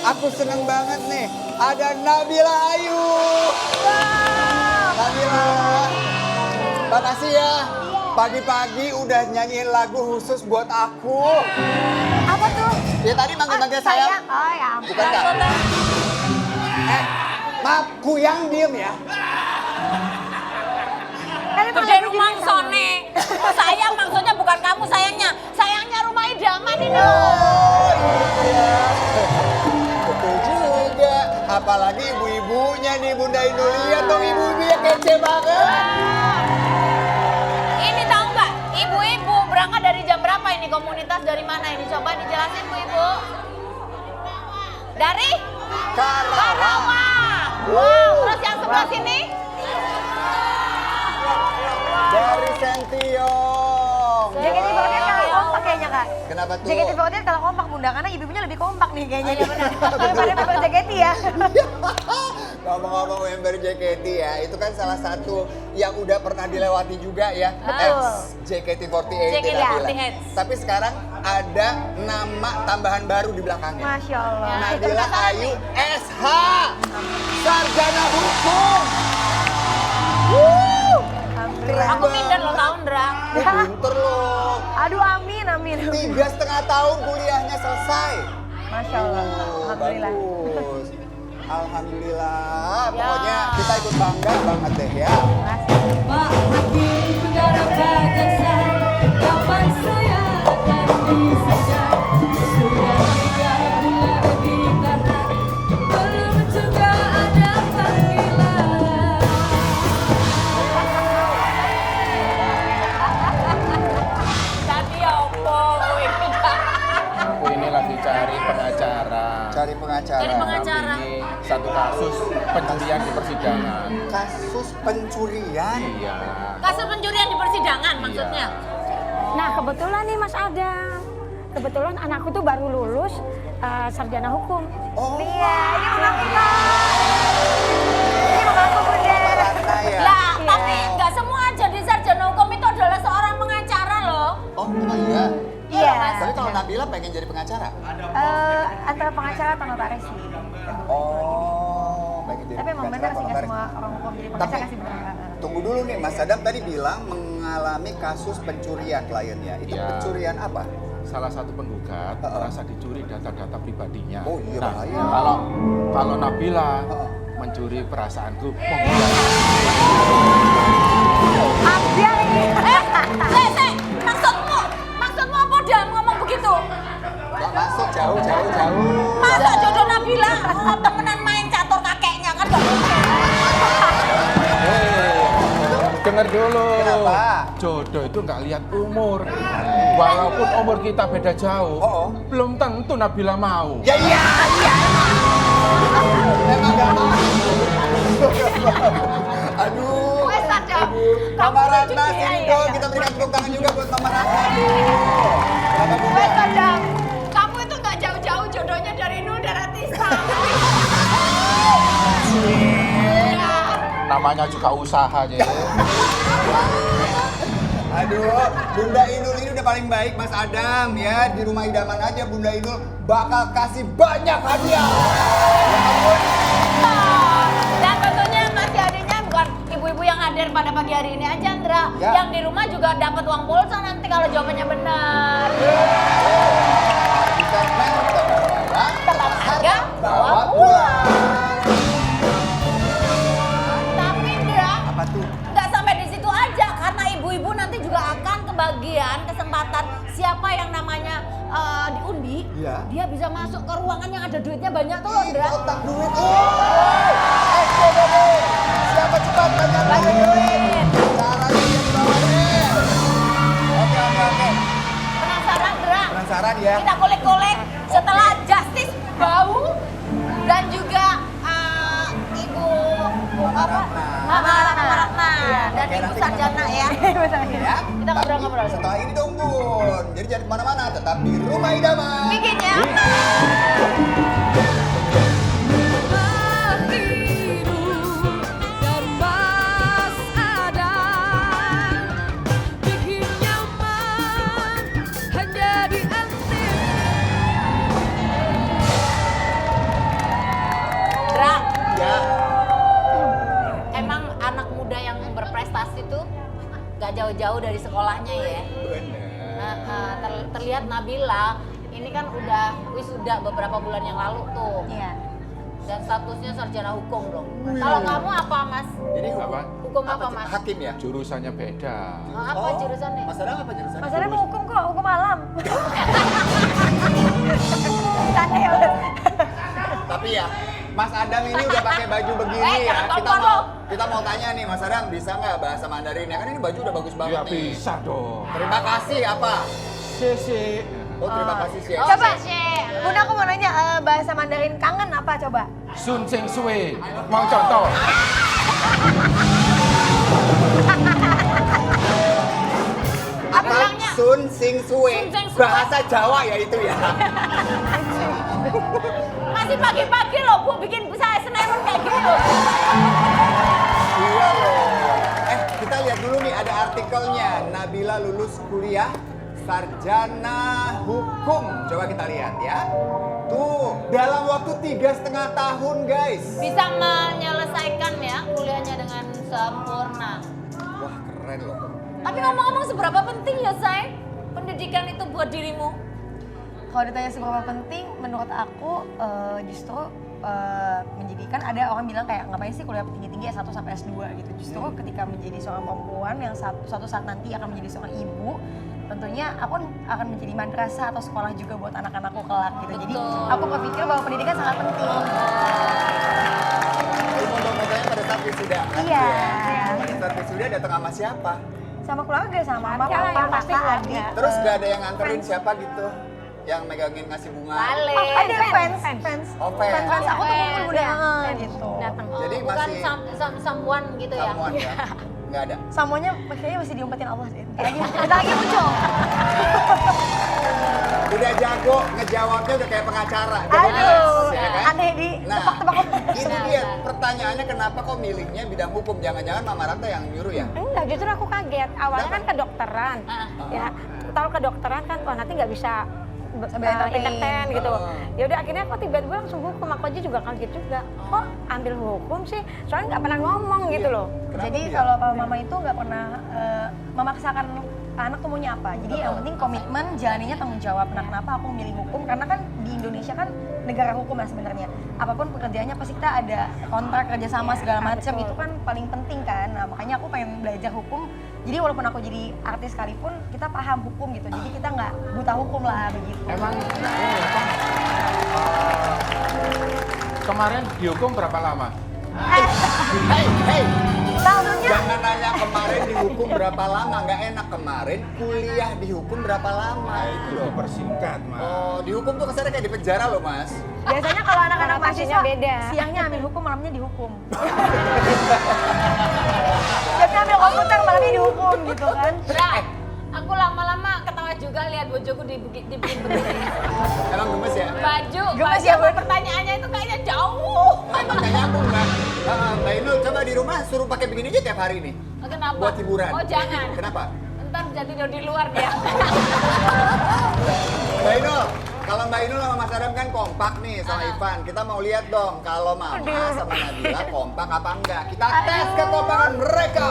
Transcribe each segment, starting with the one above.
Aku seneng banget nih. Ada Nabila Ayu. Nabila, makasih ya. Pagi-pagi udah nyanyiin lagu khusus buat aku. Apa tuh? Ya tadi manggil-manggil saya. Oh ya ampun. Bukan Kak? Maaf, kuyang diem ya. Gede rumah Sone. Sayang maksudnya bukan kamu sayangnya. Sayangnya rumah idaman ini loh. Iya. Betul juga. Apalagi ibu-ibunya nih Bunda Inul. Lihat dong ibu-ibunya kece banget. Ini tahu nggak? Ibu-ibu berangkat dari jam berapa ini? Komunitas dari mana ini? Coba dijelasin Bu Ibu. Dari? Karawang. Wow, terus yang sebelah sini? Dari Sentiong. JKT48 kalau kompak kayaknya Kak. Kenapa tuh? JKT48 kalau kompak Bunda, karena ibu-ibunya lebih kompak nih kayaknya. Daripada member JKT ya. Ngomong-ngomong member JKT ya, itu kan salah satu yang udah pernah dilewati juga ya. JKT48 JKT48. Tapi sekarang ada nama tambahan baru di belakangnya. Masya Allah. Nabila Ayu SH, Sarjana Hukum. Keren Aku minder loh tahun Dra. Pinter loh. Aduh amin, amin. 3,5 tahun kuliahnya selesai. Masya Allah. Alhamdulillah. Bagus. Alhamdulillah. Ya. Pokoknya kita ikut bangga banget deh ya. Pak Hakim Negara Bangsa, kapan saya akan bisa sudah 3 bulan di tanah, belum juga ada panggilan. Tadi opo? Aku ini lagi cari pengacara. Cari pengacara. Cari pengacara. Ini satu kasus pencurian di persidangan. Kasus pencurian. Iya. Kasus pencurian di persidangan maksudnya? Nah kebetulan nih Mas Adam, kebetulan anakku tuh baru lulus sarjana hukum. Oh. Iya, ini mengaku Kak. Ini mengaku Bunda. Ratna ya. Lah, tapi nggak semua jadi sarjana hukum itu adalah seorang pengacara loh. Oh iya. Iya. Tapi kalau Nabila pengen jadi pengacara. Antara pengacara atau notaris sih. Oh, pengen jadi Tapi emang pengacara bener atau sih nggak notaris. semua orang hukum jadi Tapi pengacara sih bener. tunggu dulu nih, Mas Adam tadi bilang mengalami kasus pencurian kliennya. Itu Iya. pencurian apa? Salah satu penggugat merasa dicuri data-data pribadinya. Oh, iya, Nah, bahaya. kalau Nabila Heeh. mencuri perasaanku, Abdial ini. Maksudmu apa Dam ngomong begitu? Gak masuk jauh. Masa jodoh Nabila temenan main catur kakeknya kan gak mungkin. dengar dulu. Kenapa? Jodoh itu nggak lihat umur. Walaupun umur kita beda jauh, Oh. belum tentu Nabila mau. Ya iya. Emang gak mau. Aduh. Wes Adam. Mama Ratna sini dong, kita berikan tepuk tangan juga buat Mama Ratna. Kenapa Bunda? Wes Adam. Kamu itu nggak jauh-jauh jodohnya dari Inul Daratista. Namanya juga usaha ya. Aduh, Bunda Inul ini udah paling baik Mas Adam ya. Di rumah idaman aja Bunda Inul bakal kasih banyak hadiah. Dan tentunya masih adanya bukan ibu-ibu yang hadir pada pagi hari ini aja Andra. Ya. Yang di rumah juga dapat uang pulsa nanti kalau jawabannya benar. Di segmen Tetap harga bawa pulang. pulang. Tapi Andra, Apa tuh? nggak sampai di situ aja karena ibu-ibu nanti juga akan kebagian kesempatan siapa yang namanya diundi, Iya. dia bisa masuk ke ruangan yang ada duitnya banyak tuh loh, Ih, Andra. kotak duit. SCBD. Siapa cepat banyak duit? Caranya yang di bawah nih. Oke. Penasaran, Andra? Penasaran ya? Kita kolek-kolek setelah Justice Bau dan juga Ibu apa? Mama Ratna dan Oke, Ibu nanti Sarjana ya. Ya. Kita ngobrol-ngobrol. Setelah ini dong Bun. Jadi jangan kemana-mana, tetap di rumah idaman. Bikin ya. dari sekolahnya ya. Bener. Terlihat Nabila ini kan udah wisuda beberapa bulan yang lalu tuh. Iya. Dan statusnya sarjana hukum dong. Kalau kamu apa Mas? Ini Apa? Hukum apa Mas? Hakim ya? Jurusannya beda. Apa jurusannya? Mas Adang apa jurusannya? Mas Adam mau hukum kok, hukum alam. Santai ya. Tapi ya, Mas Adam ini udah pakai baju begini ya. Kita mau tanya nih, Mas Adam bisa nggak bahasa Mandarin ya? Kan ini baju udah bagus banget Ya nih. bisa dong. Terima kasih apa? Sisi. Oh terima kasih sih. Oh, Coba. Cece. Bunda aku mau nanya bahasa Mandarin kangen apa coba? Sun Sing Sui. Mau contoh? Apa? bilangnya? Sun Sing Sue. Sun Sing Sue. Bahasa Jawa ya itu ya. Masih pagi-pagi loh Bu bikin saya Senewan kayak gitu. Iya loh. Kita lihat dulu nih ada artikelnya. Nabila lulus kuliah sarjana hukum. Coba kita lihat ya. Tuh, dalam waktu 3,5 tahun guys. Bisa menyelesaikan ya kuliahnya dengan sempurna. Wah keren loh. Tapi ngomong-ngomong seberapa penting ya Say pendidikan itu buat dirimu? Kalau ditanya seberapa penting, menurut aku justru menjadikan ada orang bilang kayak ngapain sih kuliah tinggi-tinggi S1 sampai S2 gitu. Justru ketika menjadi seorang perempuan yang suatu saat nanti akan menjadi seorang ibu, tentunya aku akan menjadi madrasah atau sekolah juga buat anak-anakku kelak gitu. Jadi aku berpikir bahwa pendidikan sangat penting. Ini foto-fotonya pada saat wisuda kan? Iya. Pada saat wisuda datang sama siapa? Sama keluarga, sama mama, Ada lah papa, yang pasti kakak, keluarga. adik. Terus gak ada yang nganterin siapa gitu? Yang megangin ngasih bunga? Balik. Ada fans. Oh, fans. Fans aku tuh Fans. kumpul udah gitu. Datang. Jadi Bukan masih someone gitu ya? samuan ya? Nggak ada. Samonya kayaknya masih diumpetin Allah deh. Bentar lagi muncul. Udah jago ngejawabnya udah kayak pengacara. Jago Aduh, ngeles, ya kan? aneh di Nah, tebak-tebak. ini dia pertanyaannya kenapa kok milihnya bidang hukum? Jangan-jangan Mama Ranta yang nyuruh ya? Enggak, justru aku kaget. Awalnya kan kedokteran. Ah. Ya, tahu kedokteran kan, wah nanti nggak bisa Sambil entertain. gitu. Oh. Ya udah akhirnya aku tiba-tiba langsung hukum. Aku aja juga kaget juga. Kok ambil hukum sih? Soalnya nggak pernah ngomong gitu loh. Kenapa Jadi dia? kalau papa mama itu nggak pernah memaksakan anak tuh maunya apa. Jadi yang penting komitmen, jalaninya tanggung jawab. Nah kenapa aku memilih hukum? Karena kan di Indonesia kan negara hukum ya sebenarnya. Apapun pekerjaannya pasti kita ada kontrak kerjasama segala macam. betul. Itu kan paling penting kan. Nah makanya aku pengen belajar hukum. Jadi walaupun aku jadi artis sekalipun kita paham hukum gitu. Jadi kita nggak buta hukum lah begitu. Emang ini apa? Kemarin dihukum berapa lama? Hey, Maksudnya jangan nanya kemarin dihukum berapa lama, nggak enak kemarin kuliah dihukum berapa lama itu loh. Persingkat, Mas. Oh, dihukum tuh kesannya kayak di penjara loh mas. biasanya kalau anak-anak Konotasinya mahasiswa beda. siangnya ambil hukum, malamnya dihukum. Jadi ambil komputer, malamnya dihukum gitu kan. Berat. Aku lama-lama ketawa juga lihat bojoku dibikin begini. Emang gemes ya? Baju ya, Bun? pertanyaannya itu kayaknya jauh. Makanya aku nggak. Mbak Inul coba di rumah suruh pakai begini aja tiap hari nih. Kenapa? Buat hiburan. Oh jangan. Kenapa? Ntar jadi tidur di luar dia. Mbak Inul, kalau Mbak Inul sama Mas Adam kan kompak nih sama Ivan. Kita mau lihat dong kalau Mama sama Nabila kompak apa enggak. Kita tes kekompakan mereka.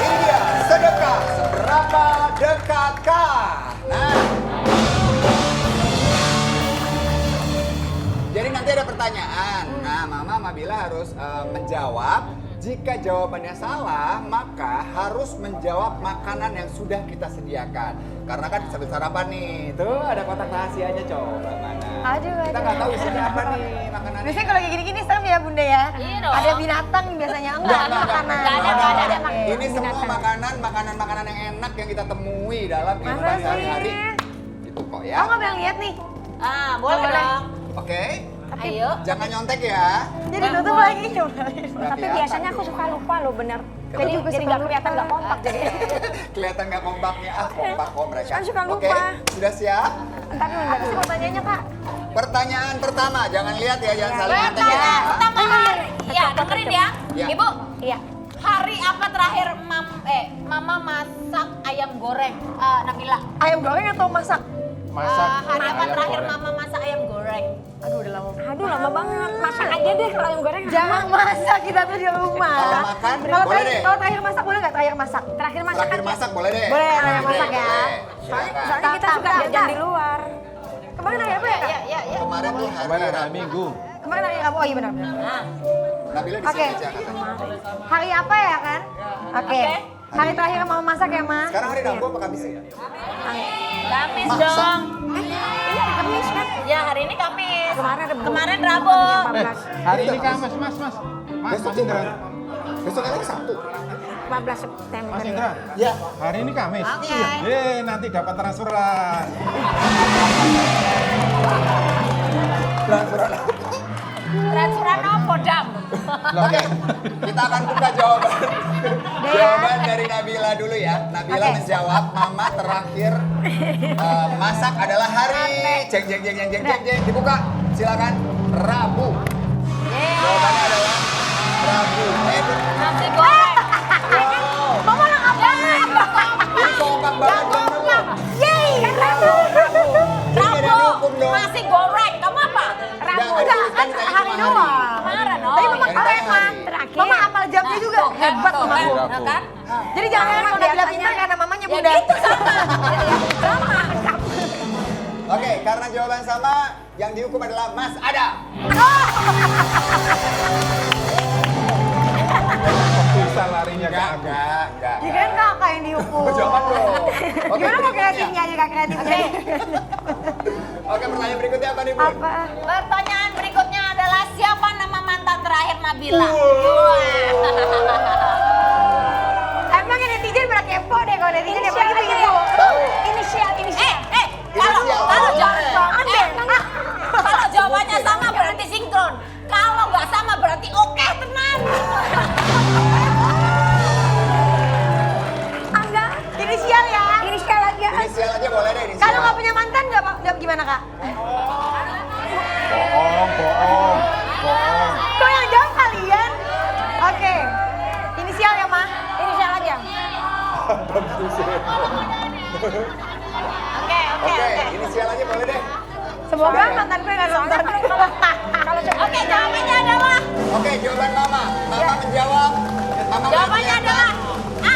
Ini dia, sedekah. Seberapa dekatkah? Nah. Jadi nanti ada pertanyaan. Nah, Mama sama Bila harus menjawab. Jika jawabannya salah, maka harus menjawab makanan yang sudah kita sediakan. Karena kan sambil sarapan nih. Tuh ada kotak rahasianya, coba mana. Aduh, Kita nggak tahu isinya apa nih makanannya. Biasanya kalau kayak gini-gini serem ya Bunda ya? Iya dong. Ada binatang biasanya, enggak makanan. Nggak ada. Ini semua makanan yang enak yang kita temui dalam kehidupan Mana sih? sehari-hari. Itu kok ya. Aku nggak boleh lihat nih. Ah, boleh Boleh. dong. Oke. Ayo. Jangan nyontek ya. Jadi tutup lagi coba. Tapi biasanya aku suka lupa loh bener. Jadi juga jadi suka nggak kelihatan lupa. nggak kompak jadi. Kelihatan nggak kompaknya. Kompak kok mereka. Kan suka lupa. Oke, sudah siap? Entar dulu, Apa sih pertanyaannya Kak? Pertanyaan pertama, jangan lihat ya, jangan saling nyontek ya. Pertanyaan pertama hari. Ya, dengerin ya. Ya. Ibu, Iya. hari apa terakhir Mama masak ayam goreng? Nabila. Ayam goreng atau masak? Masak Hari apa ayam terakhir goreng. Mama masak ayam goreng? goreng? Aduh udah lama. Aduh lama banget. Masak aja deh kalau ayam goreng. Jangan masak kita tuh di rumah. Kalau makan, Kalau boleh deh. kalau terakhir masak boleh nggak terakhir masak? Terakhir masak Terakhir aja. masak boleh deh. Boleh, terakhir masak ya. Silakan. Soalnya kita suka jajan di luar. Kemarin hari apa ya Kak? Ya. Kemarin tuh Kemarin hari Rabu. Minggu. Kemarin hari Rabu. Oh iya benar. Nah, Nabila di Oke. sini aja katanya. Hari apa ya kan? Oke. Hari terakhir mau masak ya Mas? Sekarang hari Rabu apa Kamis ya? Kamis Masa? dong. Ini hari Kamis kan? Ya hari ini Kamis. Kemarin Rabu. Kemarin Rabu. Hari ini Kamis, Mas. Mas Besok Indra. Besok lagi Sabtu. 15 September. Mas Indra. Ya. Hari ini Kamis. Oke. Nanti dapat transferan. Transferan apa, Dam? Oke, kita akan buka jawaban dari Nabila dulu ya. Nabila menjawab, Mama terakhir masak adalah hari jeng. Dibuka, silakan. Rabu. Jawabannya adalah Rabu. Nasi goreng. Wow. Mama lengkap banget. Ini kompak banget dong Rabu. Yeay, kan Rabu. Jadi nggak ada Rabu. dihukum dong. Nasi goreng. Kamu apa? Nggak Enggak, kan ditanya hari cuma doang. Kemarin. Tapi Mama Yang ditanya hari. Terakhir. Mama hafal jamnya juga. Hebat tuh, Mama. kan? Rabu. Nah, kan? Jadi jangan heran kalau Nabila biasanya- pintar karena mamanya Ya muda. gitu sama. Sama. Oke, karena jawaban sama, yang dihukum adalah Mas Adam. Bisa larinya ke aku. Enggak. Ya kan kakak yang dihukum. Jawaban dong. Oke, Gimana mau berikutnya. kreatifnya aja kak kreatifnya? Oke, pertanyaan berikutnya apa nih, Bu? Apa? Pertanyaan berikutnya adalah siapa nama mantan terakhir Nabila? Emang netizen pada kepo deh kalau netizen ya pagi aja ibu. Tahu. Inisial. Kalau Inisial. kalau jawabannya sama berarti sinkron. Kalau nggak sama berarti oke tenan. Enggak, inisial ya. Inisial aja. Inisial aja boleh deh, inisial. Kalau nggak punya mantan nggak gimana kak? Bohong. Kok yang jawab kalian? Oke, inisial ya mah. Inisial aja. Oke. Oke, inisial aja boleh deh. Semoga mantan gue nggak nonton. Oke, jawabannya adalah Oke, jawaban Mama. Mama menjawab. Mama jawabannya adalah A.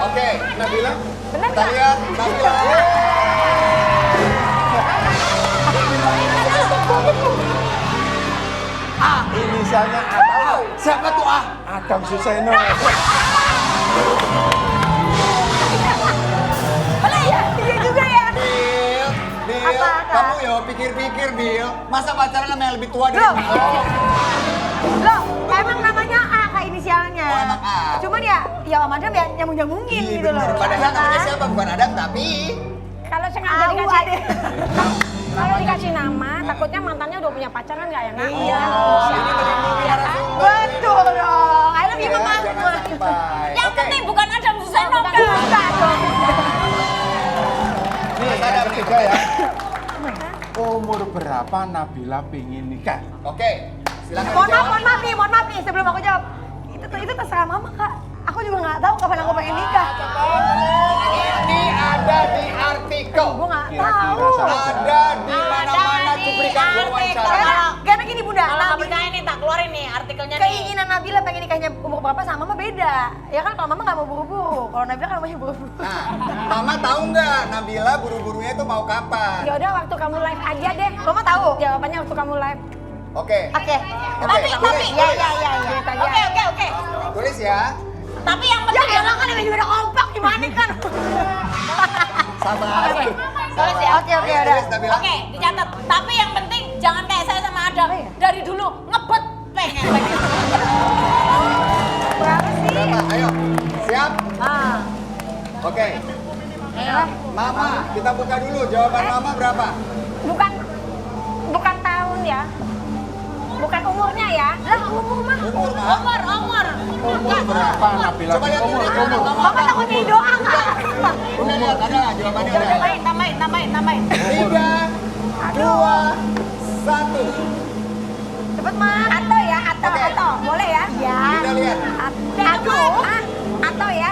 Oke, Nabila. kita lihat Nabila. Inisialnya Adam. Siapa tuh ah? Adam Suseno. Iya juga ya. Bil, Apa, Kak? kamu ya pikir-pikir, Bil. Masa pacaran sama yang lebih tua dari Loh. kamu? Loh, emang namanya A kak inisialnya. Oh, emang A. Cuman ya Om Adam ya nyambung-nyambungin Iya gitu loh. bener, padahal Ya namanya kan? siapa? Bukan Adam, tapi... Kalau sengaja Tahu dikasih ada. kalau dikasih nama, takutnya mantannya udah punya pacar kan nggak enak. Iya. Ini melindungi narasumber. Betul dong. I love you Ya, mama. jangan sampai. Yang Oke, penting bukan Adam Suseno kan. Bukan dong. Nih, Mas Adam yang nih. ketiga ya. Umur berapa Nabila pengen nikah? Oke, silakan Mohon dijawab. mohon maaf nih sebelum aku jawab. Itu terserah mama kak. Aku juga nggak tahu kapan aku pengen nikah. Ini ada di artikel. Gue nggak Kira-kira tahu. saja. Ada di mana-mana di cuplikan artikel. wawancara. Karena gini bunda, Kalau nggak Nabi- percaya nih tak keluarin nih artikelnya nih. keinginan Nabila pengen nikahnya umur berapa sama mama beda. Ya kan kalau mama nggak mau buru-buru, kalau Nabila kan maunya buru-buru. Nah, Mama tahu nggak Nabila buru-burunya itu mau kapan? Ya udah waktu kamu live aja deh. Mama tahu? Jawabannya waktu kamu live. Oke. Oke. Oke, tulis, Ya tulis. ya. Oke. Tulis ya. Tapi yang Ya penting elah kan yang juga kompak gimana kan? Sabar. Tulis ya. Oke, Ayo, udah. tulis, Nabila. Oke, dicatat. Tapi yang penting jangan kayak saya sama Adam. Oh, iya. Dari dulu ngebet pengen. Berapa sih? Berapa? Ayo. Siap? Ah. Oke. Mama, kita buka dulu. Jawaban Mama berapa? Bukan tahun ya. Bukan umurnya ya. Lah umur mah. Umur, Ma. Umur. Umur berapa Nabila? Coba lihat dulu Umur. jawaban Mama. Mama takut jadi doa kak. Udah lihat, ada nggak jawabannya? Ada. Tambahin. 3, 2, 1. Cepet mah. Atau ya, atau. Oke. Boleh ya? Ya. Kita lihat. Atau ya.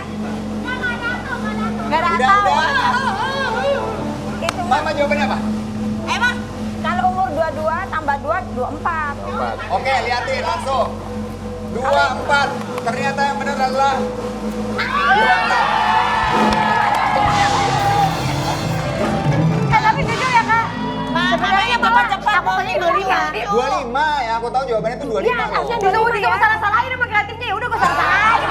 Gak ada Udah, tahu. udah. Itu Mama jawabannya apa? Emang tambah 2, 24. 4. Oke, liatin langsung. 24. Ternyata yang benar adalah 24. Tapi jujur ya kak, Sebenarnya bapak cepat pokoknya 25. 25, yang aku tahu jawabannya itu 25 iya loh. harusnya Disuruh 25 ya. salah-salahin sama kreatifnya, ya udah gue salah-salahin.